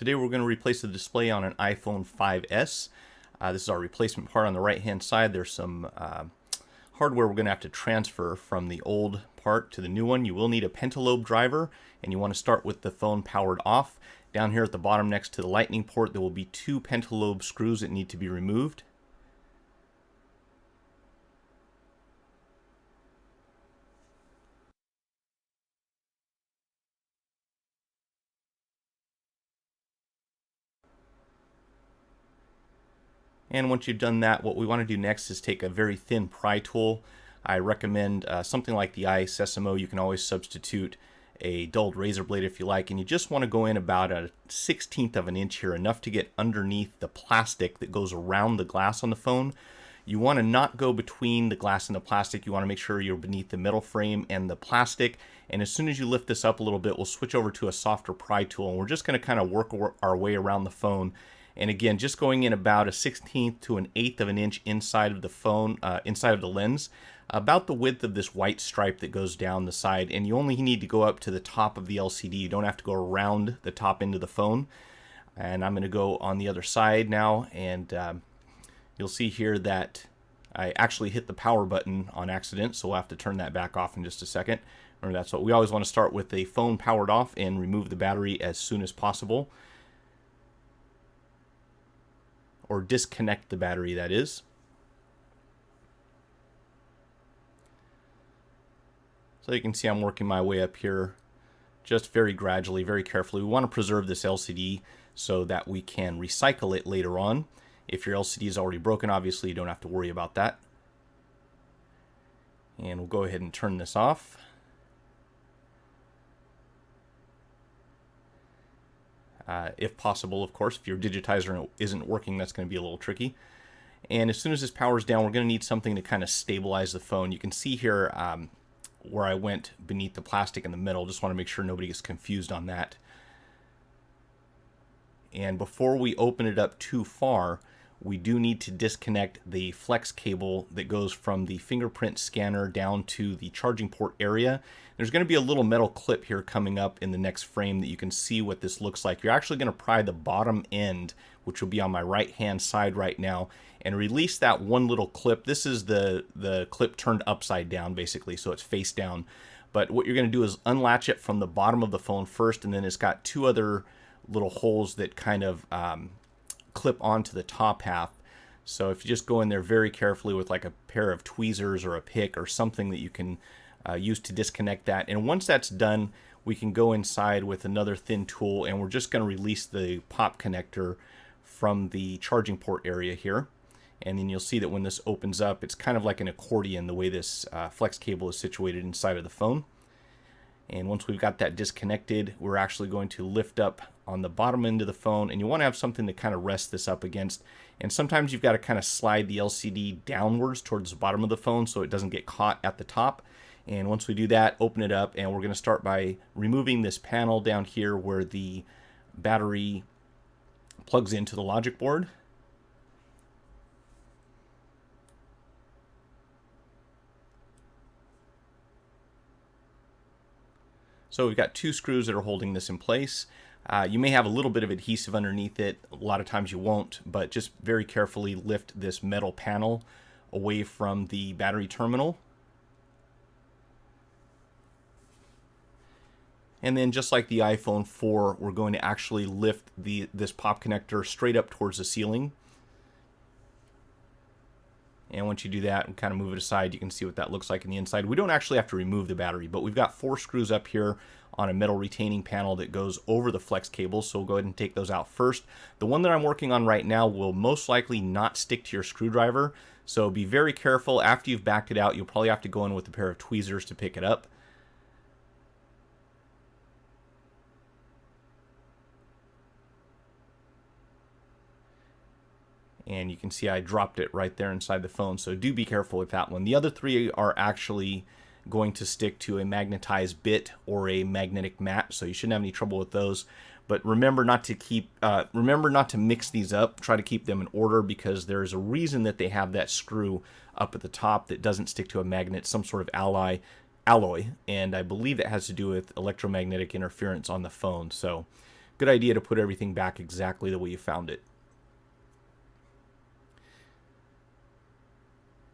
Today we're going to replace the display on an iPhone 5S. This is our replacement part on the right hand side. There's some hardware we're going to have to transfer from the old part to the new one. You will need a pentalobe driver, and you want to start with the phone powered off. Down here at the bottom next to the lightning port there will be two pentalobe screws that need to be removed. And once you've done that, what we want to do next is take a very thin pry tool. I recommend something like the iSesamo. You can always substitute a dulled razor blade if you like, and you just want to go in about a 1/16 of an inch here, enough to get underneath the plastic that goes around the glass on the phone. You want to not go between the glass and the plastic. You want to make sure you're beneath the metal frame and the plastic. And as soon as you lift this up a little bit, we'll switch over to a softer pry tool, and we're just going to kind of work our way around the phone. And again, just going in about a 1/16 to an 1/8 of an inch inside of the phone, inside of the lens, about the width of this white stripe that goes down the side. And you only need to go up to the top of the LCD. You don't have to go around the top end of the phone. And I'm going to go on the other side now, and you'll see here that I actually hit the power button on accident, so we'll have to turn that back off in just a second. Remember, that's what we always want to start with: the phone powered off and remove the battery as soon as possible. Or disconnect the battery, that is. So you can see I'm working my way up here just very gradually, very carefully. We want to preserve this LCD so that we can recycle it later on. If your LCD is already broken, obviously you don't have to worry about that. And we'll go ahead and turn this off. If possible, of course. If your digitizer isn't working, that's going to be a little tricky. And as soon as this powers down, we're going to need something to kind of stabilize the phone. You can see here where I went beneath the plastic in the middle. Just want to make sure nobody gets confused on that. And before we open it up too far, we do need to disconnect the flex cable that goes from the fingerprint scanner down to the charging port area. There's going to be a little metal clip here coming up in the next frame that you can see what this looks like. You're actually going to pry the bottom end, which will be on my right hand side right now, and release that one little clip. This is the clip turned upside down, basically, so it's face down. But what you're going to do is unlatch it from the bottom of the phone first, and then it's got two other little holes that kind of clip onto the top half. So if you just go in there very carefully with like a pair of tweezers or a pick or something that you can use to disconnect that. And once that's done, we can go inside with another thin tool, and we're just going to release the pop connector from the charging port area here. And then you'll see that when this opens up, it's kind of like an accordion the way this flex cable is situated inside of the phone. And once we've got that disconnected, we're actually going to lift up on the bottom end of the phone, and you want to have something to kind of rest this up against. And sometimes you've got to kind of slide the LCD downwards towards the bottom of the phone so it doesn't get caught at the top. And once we do that, open it up, and we're going to start by removing this panel down here where the battery plugs into the logic board. So we've got two screws that are holding this in place. You may have a little bit of adhesive underneath it. A lot of times you won't, but just very carefully lift this metal panel away from the battery terminal. And then just like the iPhone 4, we're going to actually lift this pop connector straight up towards the ceiling. And once you do that and kind of move it aside, you can see what that looks like in the inside. We don't actually have to remove the battery, but we've got 4 screws up here on a metal retaining panel that goes over the flex cable, so we'll go ahead and take those out first. The one that I'm working on right now will most likely not stick to your screwdriver, so be very careful. After you've backed it out, you'll probably have to go in with a pair of tweezers to pick it up. And you can see I dropped it right there inside the phone, so do be careful with that one. The other 3 are actually going to stick to a magnetized bit or a magnetic mat, so you shouldn't have any trouble with those. But remember not to mix these up. Try to keep them in order, because there's a reason that they have that screw up at the top that doesn't stick to a magnet, some sort of alloy, and I believe that has to do with electromagnetic interference on the phone. So good idea to put everything back exactly the way you found it.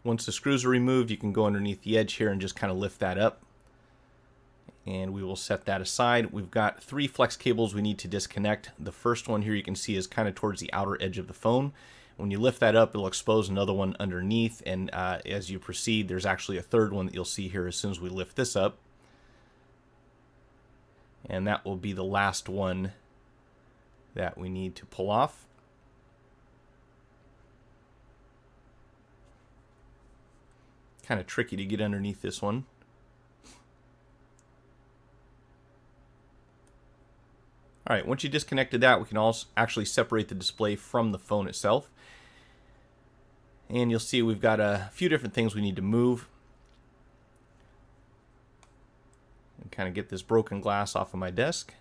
Once the screws are removed, you can go underneath the edge here and just kind of lift that up. And we will set that aside. We've got 3 flex cables we need to disconnect. The first one here you can see is kind of towards the outer edge of the phone. When you lift that up, it'll expose another one underneath, and as you proceed, there's actually a third one that you'll see here as soon as we lift this up. And that will be the last one that we need to pull off. Kind of tricky to get underneath this one. All right, once you disconnected that, we can also actually separate the display from the phone itself. And you'll see we've got a few different things we need to move. And kind of get this broken glass off of my desk.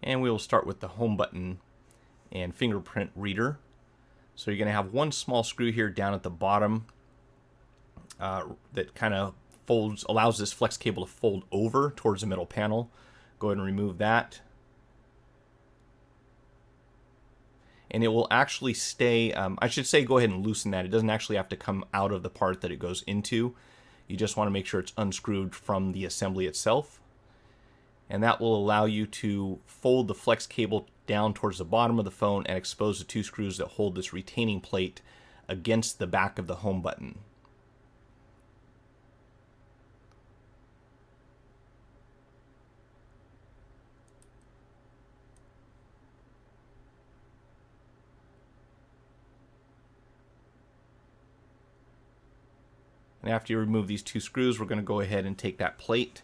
And we will start with the home button and fingerprint reader. So you're going to have one small screw here down at the bottom that kind of allows this flex cable to fold over towards the middle panel. Go ahead and remove that. And it will actually stay, I should say go ahead and loosen that. It doesn't actually have to come out of the part that it goes into. You just want to make sure it's unscrewed from the assembly itself. And that will allow you to fold the flex cable down towards the bottom of the phone and expose the 2 screws that hold this retaining plate against the back of the home button. And after you remove these 2 screws, we're going to go ahead and take that plate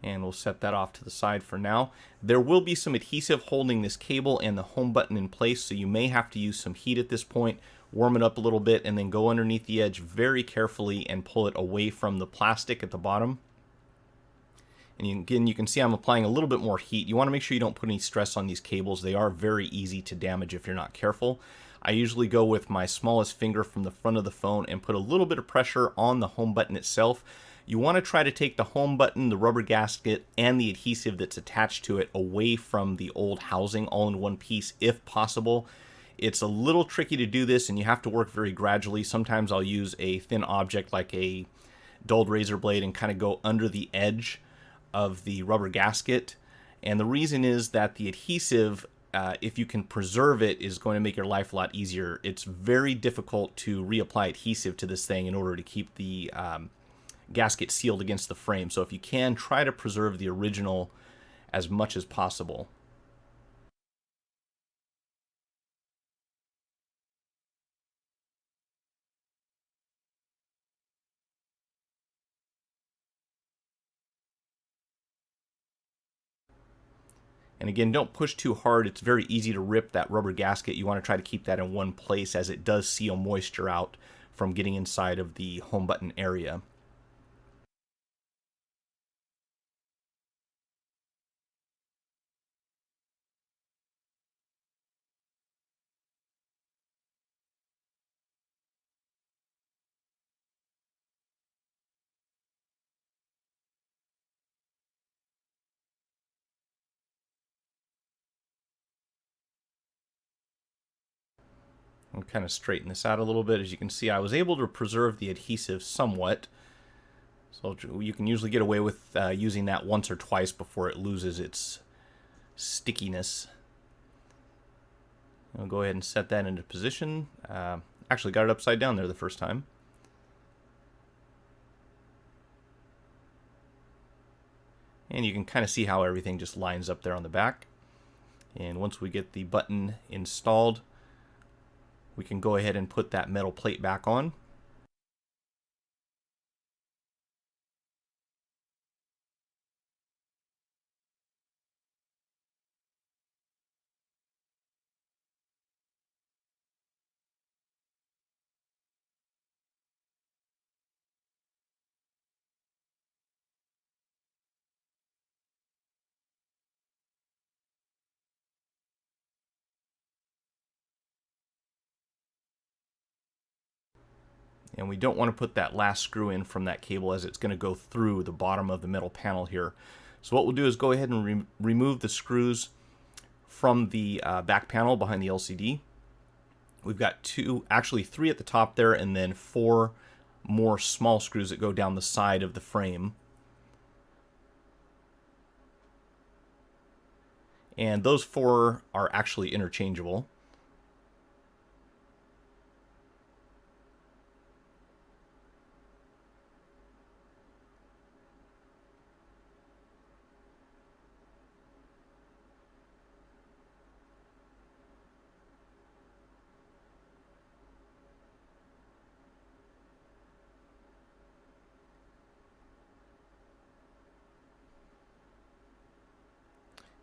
and we'll set that off to the side for now. There will be some adhesive holding this cable and the home button in place, so you may have to use some heat at this point, warm it up a little bit, and then go underneath the edge very carefully and pull it away from the plastic at the bottom. And again, you can see I'm applying a little bit more heat. You want to make sure you don't put any stress on these cables. They are very easy to damage if you're not careful. I usually go with my smallest finger from the front of the phone and put a little bit of pressure on the home button itself. You want to try to take the home button, the rubber gasket, and the adhesive that's attached to it away from the old housing all in one piece if possible. It's a little tricky to do this and you have to work very gradually. Sometimes I'll use a thin object like a dulled razor blade and kind of go under the edge of the rubber gasket. And the reason is that the adhesive, if you can preserve it, is going to make your life a lot easier. It's very difficult to reapply adhesive to this thing in order to keep the gasket sealed against the frame. So if you can, try to preserve the original as much as possible. And again, don't push too hard. It's very easy to rip that rubber gasket. You want to try to keep that in one place as it does seal moisture out from getting inside of the home button area. I'll kind of straighten this out a little bit. As you can see, I was able to preserve the adhesive somewhat. So you can usually get away with using that once or twice before it loses its stickiness. I'll go ahead and set that into position. Actually got it upside down there the first time. And you can kind of see how everything just lines up there on the back. And once we get the button installed, we can go ahead and put that metal plate back on. And we don't want to put that last screw in from that cable, as it's going to go through the bottom of the metal panel here. So what we'll do is go ahead and remove the screws from the back panel behind the LCD. We've got actually three at the top there, and then 4 more small screws that go down the side of the frame. And those 4 are actually interchangeable.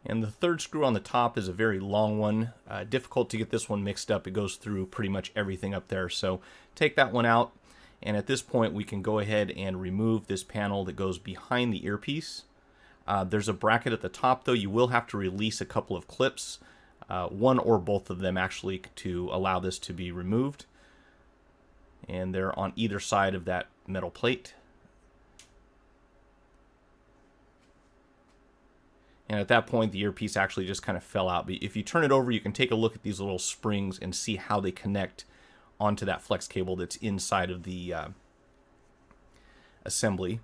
And the third screw on the top is a very long one. Difficult to get this one mixed up. It goes through pretty much everything up there. So take that one out. And at this point, we can go ahead and remove this panel that goes behind the earpiece. There's a bracket at the top, though. You will have to release a couple of clips, one or both of them actually, to allow this to be removed. And they're on either side of that metal plate. And at that point, the earpiece actually just kind of fell out. But if you turn it over, you can take a look at these little springs and see how they connect onto that flex cable that's inside of the assembly.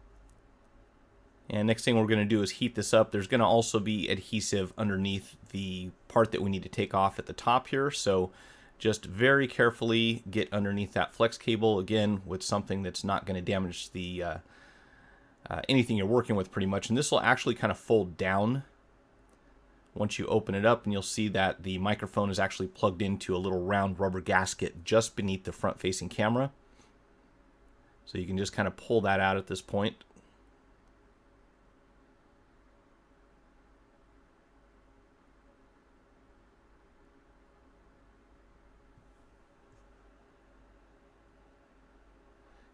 And next thing we're going to do is heat this up. There's going to also be adhesive underneath the part that we need to take off at the top here. So just very carefully get underneath that flex cable, again, with something that's not going to damage the anything you're working with pretty much. And this will actually kind of fold down once you open it up, and you'll see that the microphone is actually plugged into a little round rubber gasket just beneath the front-facing camera. So you can just kind of pull that out at this point.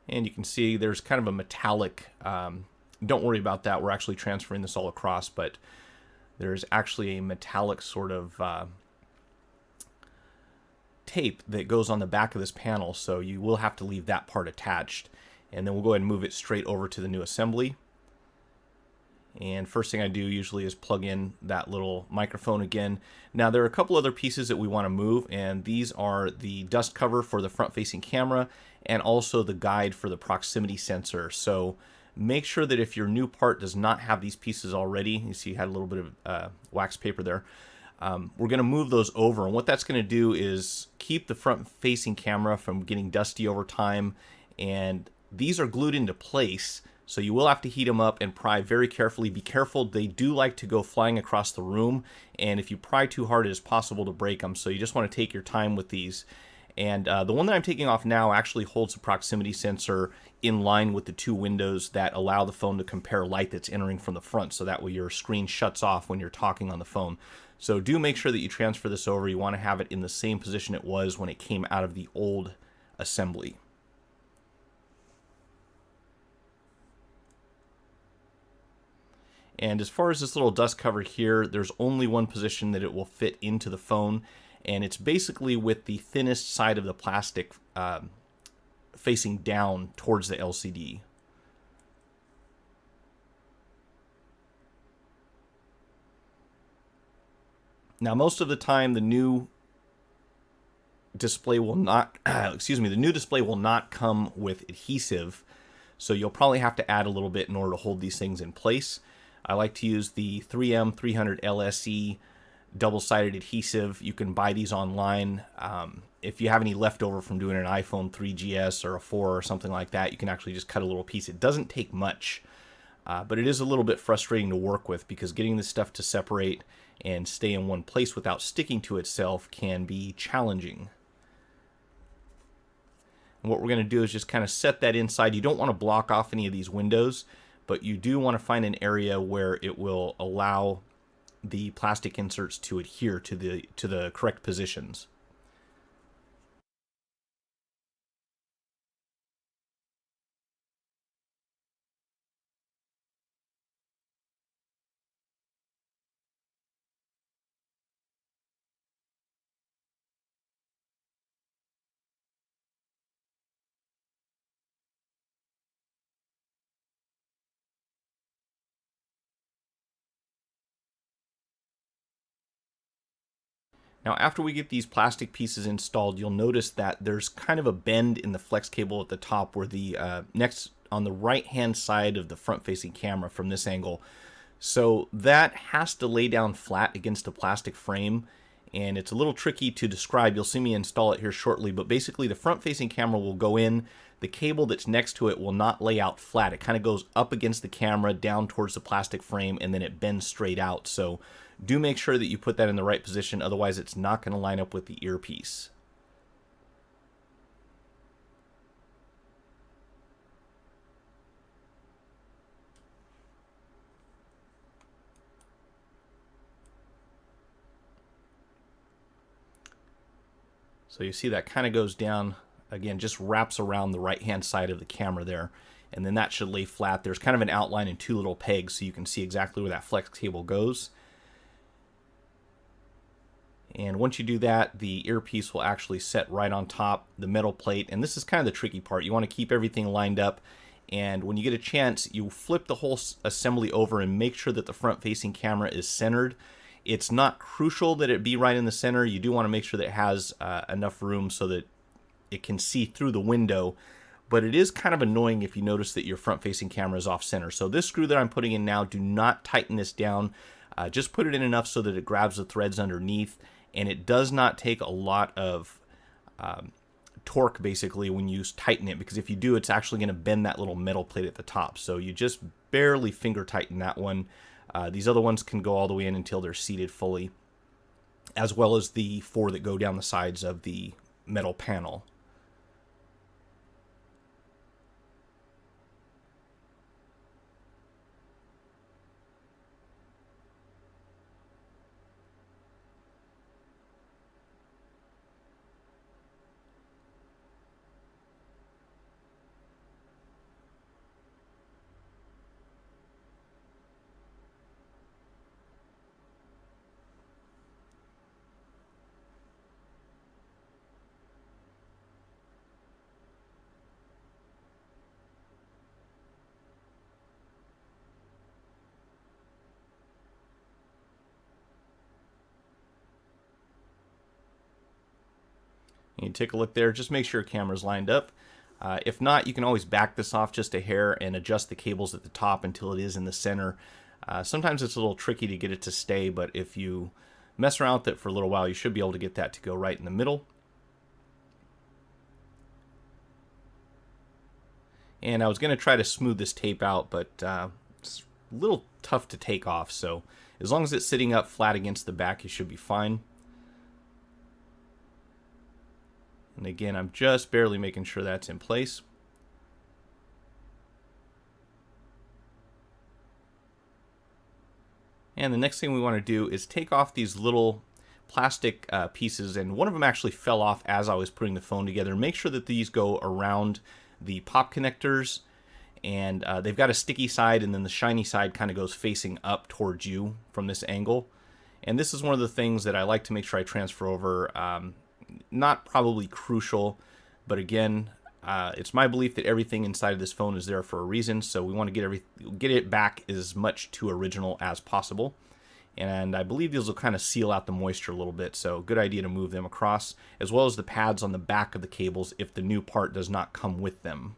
And you can see there's kind of a metallic, don't worry about that, we're actually transferring this all across, but there's actually a metallic sort of tape that goes on the back of this panel, so you will have to leave that part attached. And then we'll go ahead and move it straight over to the new assembly. And first thing I do usually is plug in that little microphone again. Now there are a couple other pieces that we want to move, and these are the dust cover for the front-facing camera and also the guide for the proximity sensor. So make sure that if your new part does not have these pieces already, you see you had a little bit of wax paper there, we're going to move those over. And what that's going to do is keep the front-facing camera from getting dusty over time. And these are glued into place, so you will have to heat them up and pry very carefully. Be careful, they do like to go flying across the room, and if you pry too hard, it is possible to break them. So you just want to take your time with these. And the one that I'm taking off now actually holds the proximity sensor in line with the 2 windows that allow the phone to compare light that's entering from the front, so that way your screen shuts off when you're talking on the phone. So do make sure that you transfer this over. You want to have it in the same position it was when it came out of the old assembly. And as far as this little dust cover here, there's only one position that it will fit into the phone, and it's basically with the thinnest side of the plastic facing down towards the LCD. Now most of the time the new display will not, the new display will not come with adhesive, so you'll probably have to add a little bit in order to hold these things in place. I like to use the 3M 300 LSE double-sided adhesive. You can buy these online. If you have any leftover from doing an iPhone 3GS or a 4 or something like that, you can actually just cut a little piece. It doesn't take much, but it is a little bit frustrating to work with, because getting this stuff to separate and stay in one place without sticking to itself can be challenging. And what we're going to do is just kind of set that inside. You don't want to block off any of these windows, but you do want to find an area where it will allow the plastic inserts to adhere to the correct positions. Now, after we get these plastic pieces installed, you'll notice that there's kind of a bend in the flex cable at the top where the next on the right-hand side of the front-facing camera from this angle. So that has to lay down flat against a plastic frame, and it's a little tricky to describe. You'll see me install it here shortly, but basically the front-facing camera will go in. The cable that's next to it will not lay out flat. It kind of goes up against the camera, down towards the plastic frame, and then it bends straight out. So do make sure that you put that in the right position, otherwise it's not going to line up with the earpiece. So you see that kind of goes down, again, just wraps around the right-hand side of the camera there. And then that should lay flat. There's kind of an outline and two little pegs so you can see exactly where that flex cable goes. And once you do that, the earpiece will actually set right on top the metal plate. And this is kind of the tricky part. You want to keep everything lined up. And when you get a chance, you flip the whole assembly over and make sure that the front-facing camera is centered. It's not crucial that it be right in the center. You do want to make sure that it has enough room so that it can see through the window. But it is kind of annoying if you notice that your front-facing camera is off-center. So this screw that I'm putting in now, do not tighten this down. Just put it in enough so that it grabs the threads underneath. And it does not take a lot of torque, basically, when you tighten it. Because if you do, it's actually going to bend that little metal plate at the top. So you just barely finger tighten that one. These other ones can go all the way in until they're seated fully, as well as the four that go down the sides of the metal panel. You take a look there, just make sure your camera's lined up. If not, you can always back this off just a hair and adjust the cables at the top until it is in the center. Sometimes it's a little tricky to get it to stay, but if you mess around with it for a little while, you should be able to get that to go right in the middle. And I was going to try to smooth this tape out, but it's a little tough to take off. So as long as it's sitting up flat against the back, you should be fine. And again, I'm just barely making sure that's in place. And the next thing we want to do is take off these little plastic pieces, and one of them actually fell off as I was putting the phone together. Make sure that these go around the pop connectors, and they've got a sticky side, and then the shiny side kind of goes facing up towards you from this angle. And this is one of the things that I like to make sure I transfer over. Not probably crucial, but again, it's my belief that everything inside of this phone is there for a reason, so we want to get it back as much to original as possible. And I believe these will kind of seal out the moisture a little bit, so good idea to move them across, as well as the pads on the back of the cables if the new part does not come with them.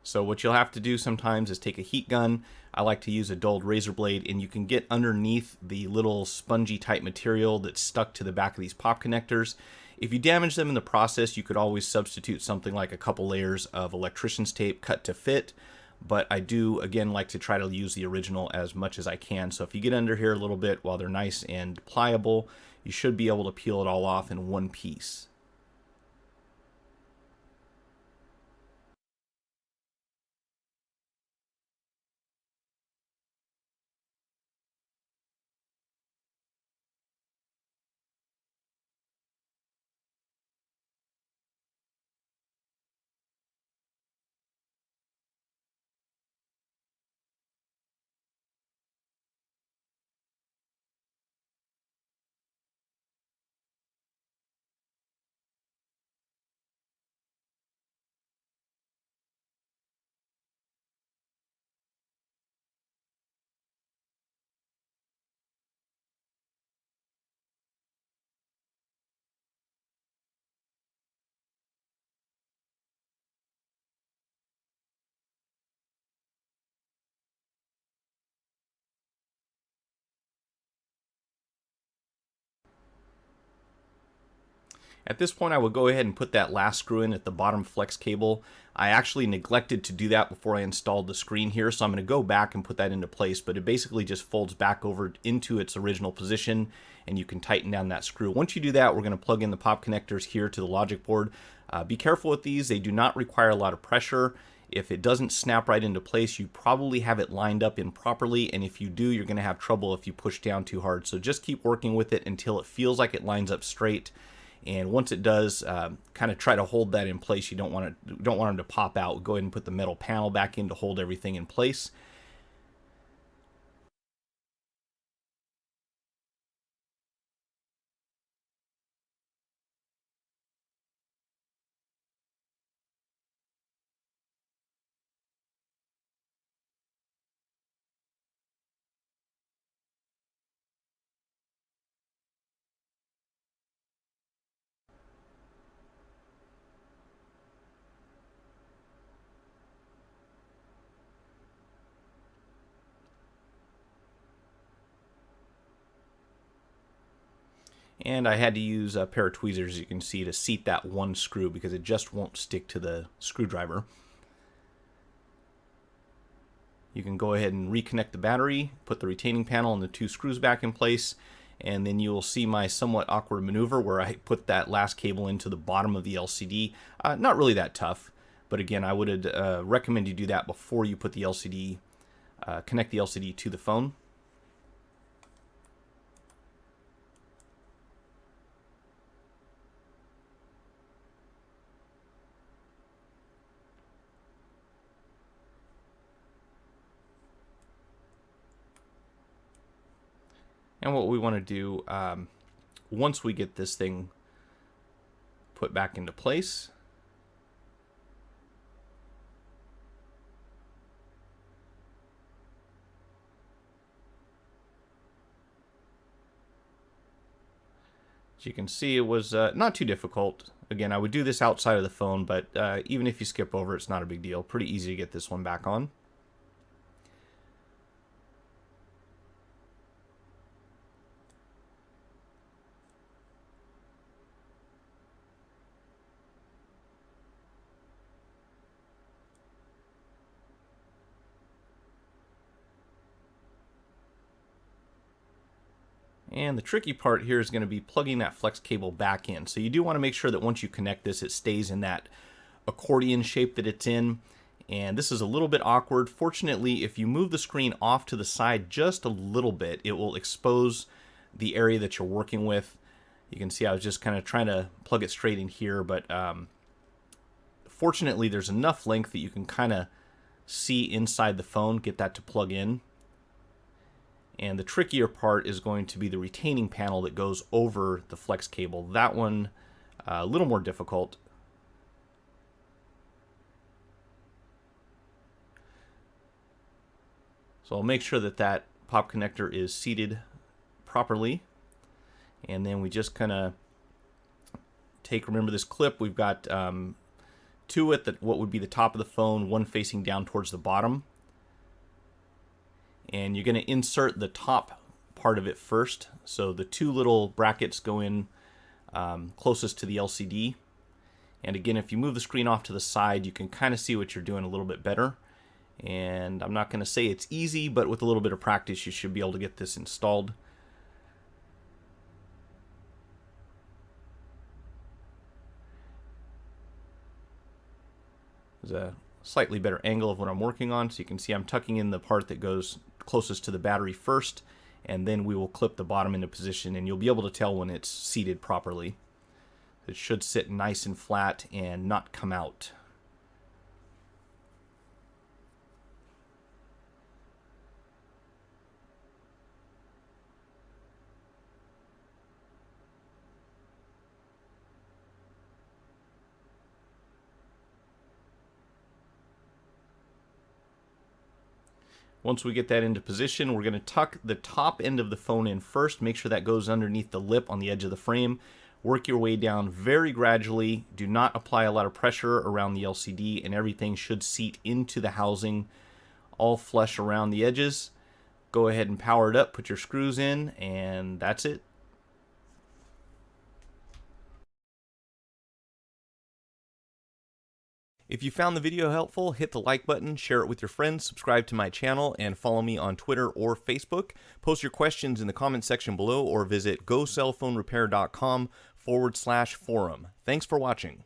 So what you'll have to do sometimes is take a heat gun. I like to use a dulled razor blade, and you can get underneath the little spongy type material that's stuck to the back of these pop connectors. If you damage them in the process, you could always substitute something like a couple layers of electrician's tape cut to fit. But I do, again, like to try to use the original as much as I can. So if you get under here a little bit while they're nice and pliable, you should be able to peel it all off in one piece. At this point, I would go ahead and put that last screw in at the bottom flex cable. I actually neglected to do that before I installed the screen here, so I'm going to go back and put that into place, but it basically just folds back over into its original position, and you can tighten down that screw. Once you do that, we're going to plug in the pop connectors here to the logic board. Be careful with these. They do not require a lot of pressure. If it doesn't snap right into place, you probably have it lined up improperly, and if you do, you're going to have trouble if you push down too hard. So just keep working with it until it feels like it lines up straight. And once it does, kind of try to hold that in place. You don't want them to pop out. Go ahead and put the metal panel back in to hold everything in place. And I had to use a pair of tweezers, as you can see, to seat that one screw because it just won't stick to the screwdriver. You can go ahead and reconnect the battery, put the retaining panel and the two screws back in place, and then you'll see my somewhat awkward maneuver where I put that last cable into the bottom of the LCD. Not really that tough, but again, I would recommend you do that before you put the LCD, connect the LCD to the phone. And what we want to do, once we get this thing put back into place, as you can see, it was not too difficult. Again, I would do this outside of the phone, but even if you skip over, it's not a big deal. Pretty easy to get this one back on. And the tricky part here is going to be plugging that flex cable back in. So you do want to make sure that once you connect this, it stays in that accordion shape that it's in. And this is a little bit awkward. Fortunately, if you move the screen off to the side just a little bit, it will expose the area that you're working with. You can see I was just kind of trying to plug it straight in here, but fortunately there's enough length that you can kind of see inside the phone, get that to plug in. And the trickier part is going to be the retaining panel that goes over the flex cable. That one, a little more difficult. So I'll make sure that that pop connector is seated properly. And then we just kind of remember this clip, we've got two at what would be the top of the phone, one facing down towards the bottom. And you're going to insert the top part of it first. So the two little brackets go in closest to the LCD. And again, if you move the screen off to the side, you can kind of see what you're doing a little bit better. And I'm not going to say it's easy, but with a little bit of practice, you should be able to get this installed. There's a slightly better angle of what I'm working on, so you can see I'm tucking in the part that goes closest to the battery first, and then we will clip the bottom into position, and you'll be able to tell when it's seated properly. It should sit nice and flat and not come out. Once we get that into position, we're going to tuck the top end of the phone in first. Make sure that goes underneath the lip on the edge of the frame. Work your way down very gradually. Do not apply a lot of pressure around the LCD, and everything should seat into the housing all flush around the edges. Go ahead and power it up, put your screws in, and that's it. If you found the video helpful, hit the like button, share it with your friends, subscribe to my channel, and follow me on Twitter or Facebook. Post your questions in the comments section below or visit gocellphonerepair.com/forum. Thanks for watching.